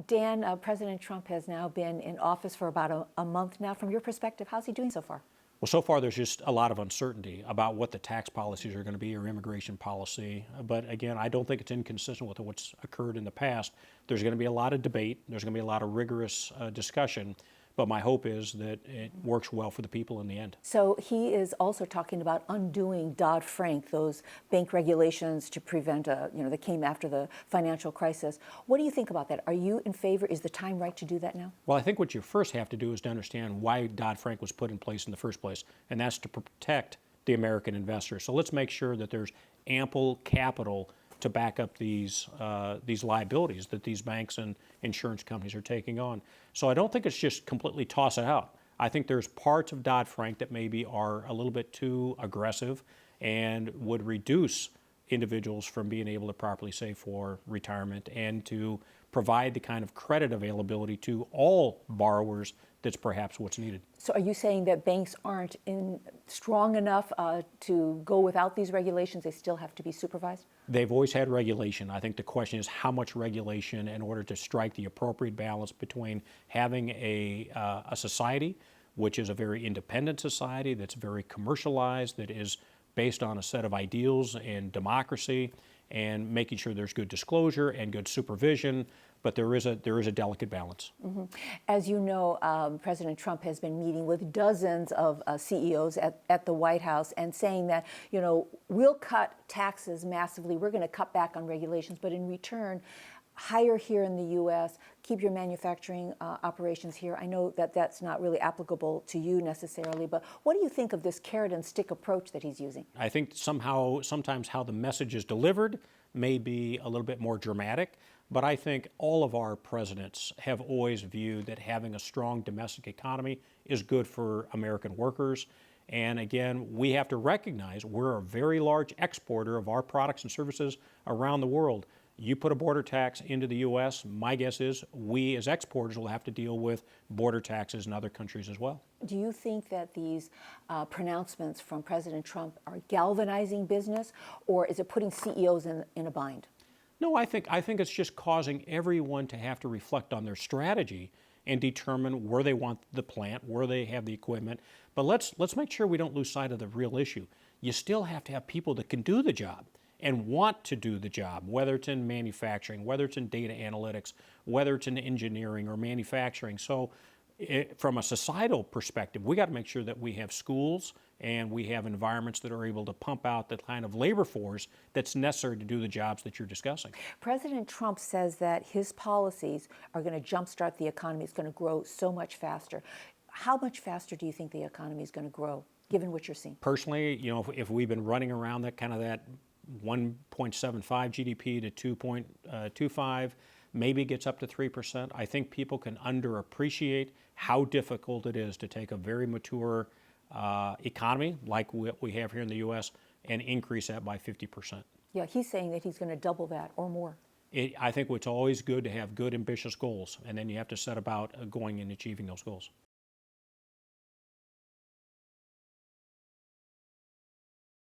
Dan, President Trump has now been in office for about a month now. From your perspective, how's he doing so far? Well, so far there's just a lot of uncertainty about what the tax policies are going to be or immigration policy. But again, I don't think it's inconsistent with what's occurred in the past. There's going to be a lot of debate. There's going to be a lot of rigorous discussion. But my hope is that it works well for the people in the end. So he is also talking about undoing Dodd-Frank, those bank regulations to prevent, that came after the financial crisis. What do you think about that? Are you in favor? Is the time right to do that now? Well, I think what you first have to do is to understand why Dodd-Frank was put in place in the first place, and that's to protect the American investor. So let's make sure that there's ample capital to back up these liabilities that these banks and insurance companies are taking on. So I don't think it's just completely toss it out. I think there's parts of Dodd-Frank that maybe are a little bit too aggressive and would reduce individuals from being able to properly save for retirement and to provide the kind of credit availability to all borrowers that's perhaps what's needed. So are you saying that banks aren't strong enough to go without these regulations? They still have to be supervised? They've always had regulation. I think the question is how much regulation in order to strike the appropriate balance between having a society, which is a very independent society, that's very commercialized, that is based on a set of ideals and democracy, and making sure there's good disclosure and good supervision, but there is a delicate balance. Mm-hmm. As you know, President Trump has been meeting with dozens of CEOs at the White House and saying that, we'll cut taxes massively, we're going to cut back on regulations, but in return, hire here in the U.S., keep your manufacturing operations here. I know that that's not really applicable to you necessarily, but what do you think of this carrot and stick approach that he's using? I think sometimes how the message is delivered may be a little bit more dramatic, but I think all of our presidents have always viewed that having a strong domestic economy is good for American workers. And again, we have to recognize we're a very large exporter of our products and services around the world. You put a border tax into the U.S., my guess is we as exporters will have to deal with border taxes in other countries as well. Do you think that these pronouncements from President Trump are galvanizing business, or is it putting CEOs in a bind? No, I think it's just causing everyone to have to reflect on their strategy and determine where they want the plant, where they have the equipment. But let's make sure we don't lose sight of the real issue. You still have to have people that can do the job and want to do the job, whether it's in manufacturing, whether it's in data analytics, whether it's in engineering or manufacturing. So from a societal perspective, we got to make sure that we have schools and we have environments that are able to pump out the kind of labor force that's necessary to do the jobs that you're discussing. President Trump says that his policies are going to jumpstart the economy. It's going to grow so much faster. How much faster do you think the economy is going to grow, given what you're seeing? Personally, if we've been running around that 1.75 GDP to 2.25, maybe it gets up to 3%. I think people can underappreciate how difficult it is to take a very mature economy like what we have here in the U.S. and increase that by 50%. Yeah, he's saying that he's going to double that or more. I think it's always good to have good, ambitious goals, and then you have to set about going and achieving those goals.